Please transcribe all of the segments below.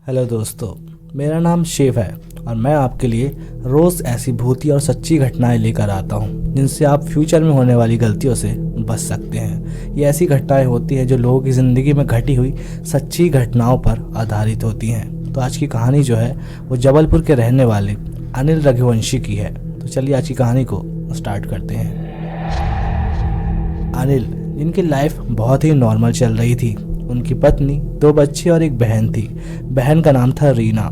Hello दोस्तों, मेरा नाम शिव है और मैं आपके लिए रोज़ ऐसी भूती और सच्ची घटनाएं लेकर आता हूं जिनसे आप फ्यूचर में होने वाली गलतियों से बच सकते हैं। ये ऐसी घटनाएं होती हैं जो लोगों की ज़िंदगी में घटी हुई सच्ची घटनाओं पर आधारित होती हैं। तो आज की कहानी जो है वो जबलपुर के रहने वाले अनिल रघुवंशी की है। तो चलिए आज की कहानी को स्टार्ट करते हैं। अनिल, जिनकी लाइफ बहुत ही नॉर्मल चल रही थी। उनकी पत्नी, 2 बच्चे और एक बहन थी। बहन का नाम था रीना।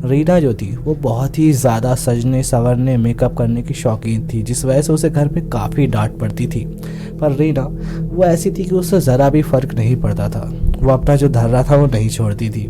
रीना जो थी वो बहुत ही ज़्यादा सजने संवरने मेकअप करने की शौकीन थी, जिस वजह से उसे घर पे काफ़ी डांट पड़ती थी। पर रीना वो ऐसी थी कि उससे ज़रा भी फ़र्क नहीं पड़ता था। वो अपना जो धर्रा था वो नहीं छोड़ती थी।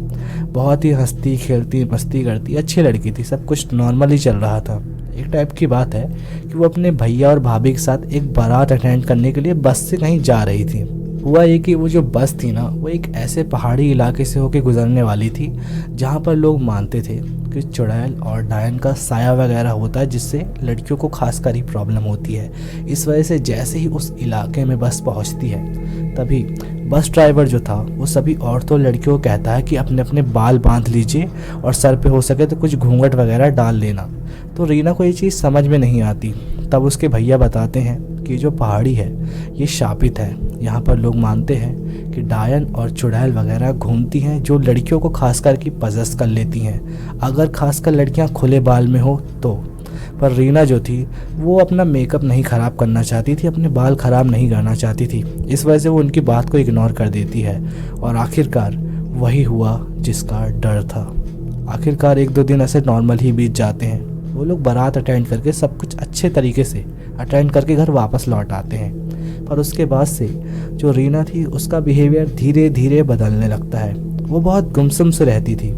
बहुत ही हंसती खेलती मस्ती करती अच्छी लड़की थी। सब कुछ नॉर्मली चल रहा था। एक टाइप की बात है कि वो अपने भैया और भाभी के साथ एक बारात अटेंड करने के लिए बस से कहीं जा रही थी। हुआ ये कि वो जो बस थी ना, वो एक ऐसे पहाड़ी इलाके से होकर गुजरने वाली थी जहाँ पर लोग मानते थे कि चुड़ैल और डायन का साया वगैरह होता है, जिससे लड़कियों को खासकर ही प्रॉब्लम होती है। इस वजह से जैसे ही उस इलाके में बस पहुँचती है, तभी बस ड्राइवर जो था वो सभी औरतों लड़कियों को कहता है कि अपने अपने बाल बांध लीजिए और सर पे हो सके तो कुछ घूंघट वगैरह डाल लेना। तो रीना को ये चीज़ समझ में नहीं आती। तब उसके भैया बताते हैं कि जो पहाड़ी है ये शापित है। यहाँ पर लोग मानते हैं कि डायन और चुड़ैल वगैरह घूमती हैं, जो लड़कियों को खासकर की पजस कर लेती हैं, अगर खासकर लड़कियाँ खुले बाल में हो तो। पर रीना जो थी वो अपना मेकअप नहीं ख़राब करना चाहती थी, अपने बाल ख़राब नहीं करना चाहती थी। इस वजह से वो उनकी बात को इग्नोर कर देती है और आखिरकार वही हुआ जिसका डर था। आखिरकार 1-2 दिन ऐसे नॉर्मल ही बीत जाते हैं। वो लोग बारात अटेंड करके सब कुछ अच्छे तरीके से अटेंड करके घर वापस लौट आते हैं। पर उसके बाद से जो रीना थी उसका बिहेवियर धीरे धीरे बदलने लगता है। वो बहुत गुमसुम से रहती थी,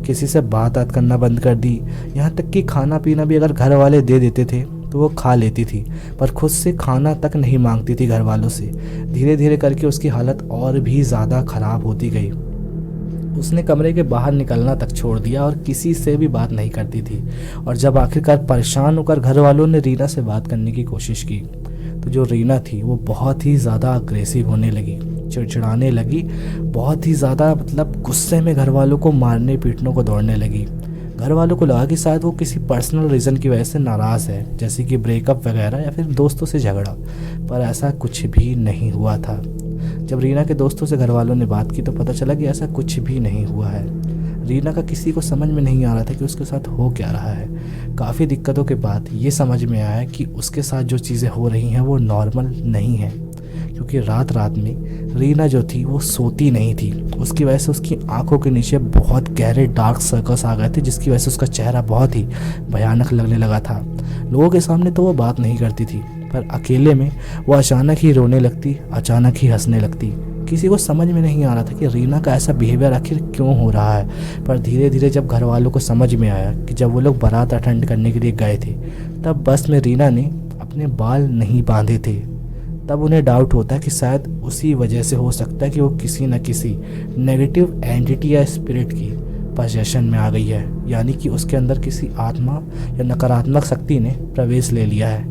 किसी से बात करना बंद कर दी। यहाँ तक कि खाना पीना भी अगर घर वाले दे देते थे तो वो खा लेती थी, पर खुद से खाना तक नहीं मांगती थी घर वालों से। धीरे धीरे करके उसकी हालत और भी ज़्यादा ख़राब होती गई। उसने कमरे के बाहर निकलना तक छोड़ दिया और किसी से भी बात नहीं करती थी। और जब आखिरकार परेशान होकर घर वालों ने रीना से बात करने की कोशिश की, तो जो रीना थी वो बहुत ही ज़्यादा अग्रेसिव होने लगी, चिड़चिड़ाने लगी, बहुत ही ज़्यादा गुस्से में घर वालों को मारने पीटने को दौड़ने लगी। घर वालों को लगा कि शायद वो किसी पर्सनल रीज़न की वजह से नाराज़ है, जैसे कि ब्रेकअप वगैरह या फिर दोस्तों से झगड़ा। पर ऐसा कुछ भी नहीं हुआ था। जब रीना के दोस्तों से घर वालों ने बात की तो पता चला कि ऐसा कुछ भी नहीं हुआ है। रीना का किसी को समझ में नहीं आ रहा था कि उसके साथ हो क्या रहा है। काफ़ी दिक्कतों के बाद ये समझ में आया कि उसके साथ जो चीज़ें हो रही हैं वो नॉर्मल नहीं है, क्योंकि रात रात में रीना जो थी वो सोती नहीं थी। उसकी वजह से उसकी आंखों के नीचे बहुत गहरे डार्क सर्कल्स आ गए थे, जिसकी वजह से उसका चेहरा बहुत ही भयानक लगने लगा था। लोगों के सामने तो वो बात नहीं करती थी, पर अकेले में वो अचानक ही रोने लगती, अचानक ही हंसने लगती। किसी को समझ में नहीं आ रहा था कि रीना का ऐसा बिहेवियर आखिर क्यों हो रहा है। पर धीरे धीरे जब घर वालों को समझ में आया कि जब वो लोग बारात अटेंड करने के लिए गए थे, तब बस में रीना ने अपने बाल नहीं बांधे थे। तब उन्हें डाउट होता है कि शायद उसी वजह से हो सकता है कि वो किसी न किसी नेगेटिव एंटिटी या स्पिरिट की पोजेशन में आ गई है, यानी कि उसके अंदर किसी आत्मा या नकारात्मक शक्ति ने प्रवेश ले लिया है।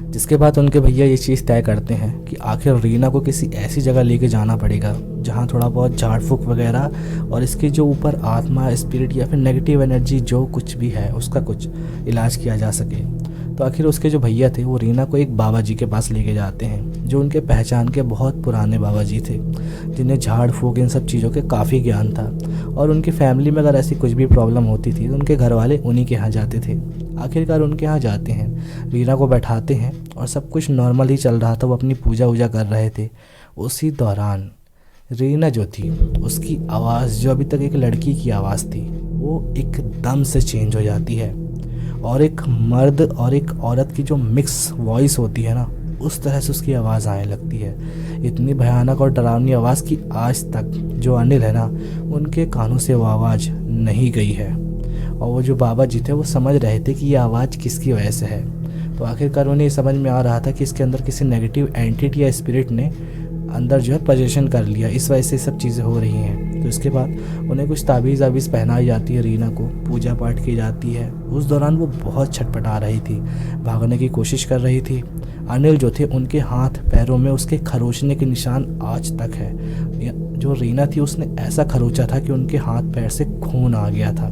जिसके बाद उनके भैया ये चीज़ तय करते हैं कि आखिर रीना को किसी ऐसी जगह लेके जाना पड़ेगा जहाँ थोड़ा बहुत झाड़ फूक वगैरह और इसके जो ऊपर आत्मा स्पिरिट या फिर नेगेटिव एनर्जी जो कुछ भी है उसका कुछ इलाज किया जा सके। तो आखिर उसके जो भैया थे वो रीना को एक बाबा जी के पास लेके जाते हैं, जो उनके पहचान के बहुत पुराने बाबा जी थे, जिन्हें झाड़ फूक इन सब चीज़ों के काफ़ी ज्ञान था। और उनकी फैमिली में अगर ऐसी कुछ भी प्रॉब्लम होती थी तो उनके घर वाले उन्हीं के यहाँ जाते थे। आखिरकार उनके यहाँ जाते हैं, रीना को बैठाते हैं और सब कुछ नॉर्मल ही चल रहा था। वो अपनी पूजा वूजा कर रहे थे। उसी दौरान रीना जो थी उसकी आवाज़, जो अभी तक एक लड़की की आवाज़ थी, वो एकदम से चेंज हो जाती है और एक मर्द और एक औरत की जो मिक्स वॉइस होती है ना, उस तरह से उसकी आवाज़ आने लगती है। इतनी भयानक और डरावनी आवाज़ की आज तक जो अनिल है ना, उनके कानों से वो आवाज़ नहीं गई है। और वो जो बाबा जी थे वो समझ रहे थे कि ये आवाज़ किसकी वजह से है। तो आखिरकार उन्हें समझ में आ रहा था कि इसके अंदर किसी नेगेटिव एंटिटी या स्पिरिट ने अंदर जो है पोजीशन कर लिया, इस वजह से सब चीज़ें हो रही हैं। तो इसके बाद उन्हें कुछ ताबीज़ आबीज़ पहनाई जाती है, रीना को पूजा पाठ की जाती है। उस दौरान वो बहुत छटपटा रही थी, भागने की कोशिश कर रही थी। अनिल जो थे उनके हाथ पैरों में उसके खरोचने के निशान आज तक है। जो रीना थी उसने ऐसा खरोचा था कि उनके हाथ पैर से खून आ गया था।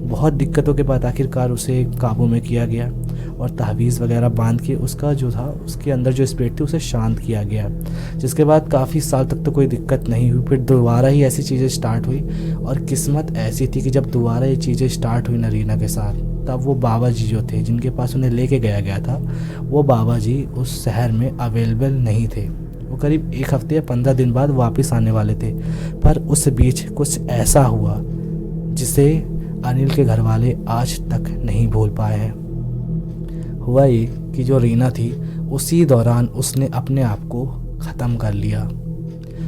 बहुत दिक्कतों के बाद आखिरकार उसे काबू में किया गया और तहवीज़ वगैरह बांध के उसका जो था उसके अंदर जो स्पिरिट थी उसे शांत किया गया, जिसके बाद काफ़ी साल तक तो कोई दिक्कत नहीं हुई। फिर दोबारा ही ऐसी चीज़ें स्टार्ट हुई और किस्मत ऐसी थी कि जब दोबारा ये चीज़ें स्टार्ट हुई ना रीना के साथ, तब वो बाबा जी जो थे जिनके पास उन्हें लेके गया था, वो बाबा जी उस शहर में अवेलेबल नहीं थे। वो करीब 1 हफ्ते या 15 दिन बाद वापस आने वाले थे, पर उस बीच कुछ ऐसा हुआ जिसे अनिल के घर वाले आज तक नहीं भूल पाए हैं। हुआ ये कि जो रीना थी उसी दौरान उसने अपने आप को ख़त्म कर लिया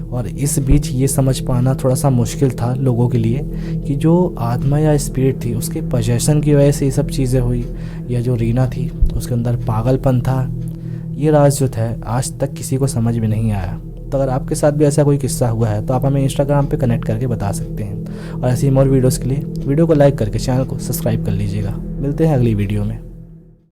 और इस बीच ये समझ पाना थोड़ा सा मुश्किल था लोगों के लिए कि जो आत्मा या स्पिरिट थी उसके पजेशन की वजह से ये सब चीज़ें हुई या जो रीना थी उसके अंदर पागलपन था। ये राज जो था आज तक किसी को समझ में नहीं आया। तो अगर आपके साथ भी ऐसा कोई किस्सा हुआ है तो आप हमें इंस्टाग्राम पे कनेक्ट करके बता सकते हैं। और ऐसी मोर वीडियोज़ के लिए वीडियो को लाइक करके चैनल को सब्सक्राइब कर लीजिएगा। मिलते हैं अगली वीडियो में।